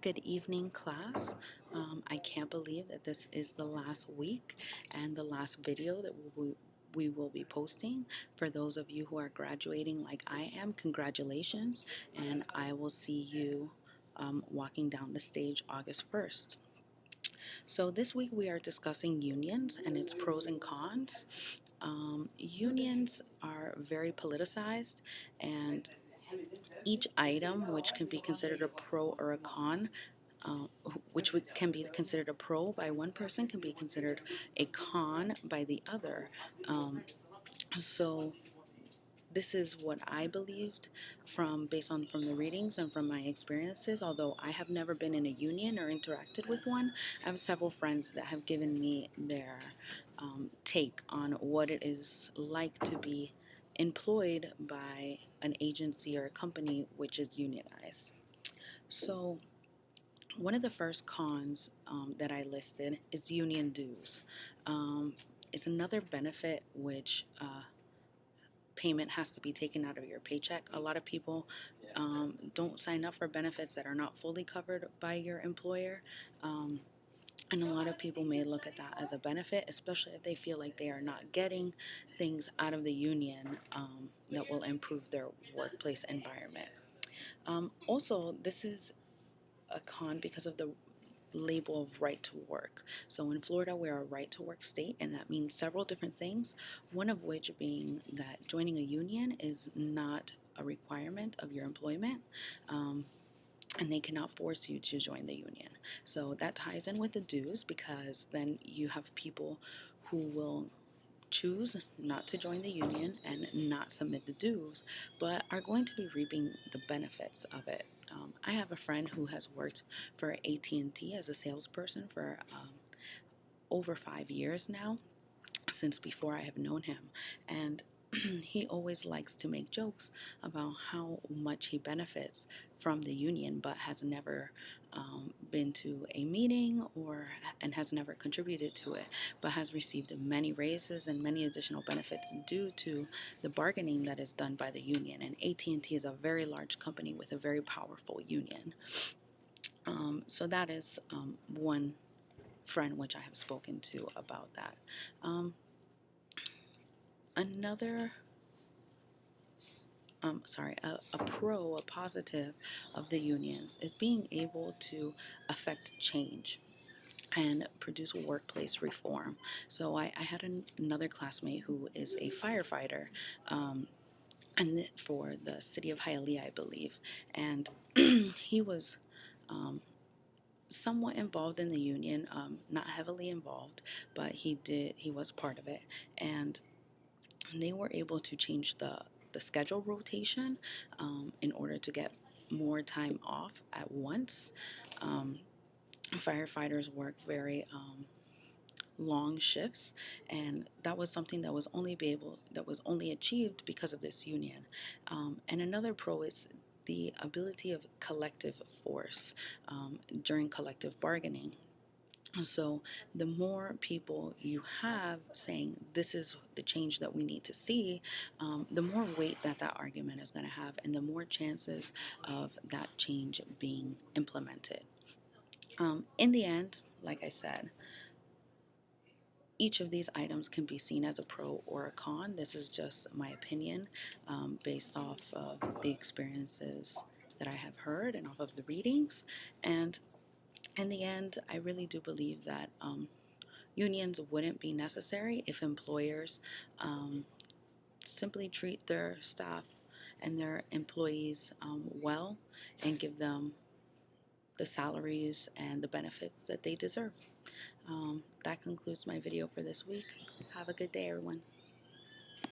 Good evening, class. I can't believe that this is the last week and the last video that we will be posting. For those of you who are graduating like I am, congratulations, and I will see you walking down the stage August 1st. So, this week we are discussing unions and its pros and cons. Unions are very politicized, and each item, which can be considered a pro or a con, uh, can be considered a pro by one person, can be considered a con by the other. So this is what I believed from the readings and from my experiences. Although I have never been in a union or interacted with one, I have several friends that have given me their take on what it is like to be employed by an agency or a company which is unionized. So one of the first cons that I listed is union dues. It's another benefit which payment has to be taken out of your paycheck. A lot of people don't sign up for benefits that are not fully covered by your employer. And a lot of people may look at that as a benefit, especially if they feel like they are not getting things out of the union that will improve their workplace environment. Also, this is a con because of the label of right to work. So in Florida, we're a right to work state, and that means several different things, one of which being that joining a union is not a requirement of your employment. And they cannot force you to join the union. So that ties in with the dues, because then you have people who will choose not to join the union and not submit the dues, but are going to be reaping the benefits of it. I have a friend who has worked for AT&T as a salesperson for over 5 years now, since before I have known him, and he always likes to make jokes about how much he benefits from the union, but has never been to a meeting and has never contributed to it, but has received many raises and many additional benefits due to the bargaining that is done by the union. And AT&T is a very large company with a very powerful union. So that is one friend which I have spoken to about that. Another a positive of the unions is being able to affect change and produce workplace reform. So I had another classmate who is a firefighter, and for the city of Hialeah, I believe, and he was somewhat involved in the union, not heavily involved, but he was part of it, and they were able to change the schedule rotation in order to get more time off at once. Firefighters work very long shifts, and that was something that was only achieved because of this union. And another pro is the ability of collective force during collective bargaining. So the more people you have saying this is the change that we need to see, the more weight that argument is going to have, and the more chances of that change being implemented. In the end, like I said, each of these items can be seen as a pro or a con. This is just my opinion based off of the experiences that I have heard and off of the readings. And in the end, I really do believe that unions wouldn't be necessary if employers simply treat their staff and their employees well and give them the salaries and the benefits that they deserve. That concludes my video for this week. Have a good day, everyone.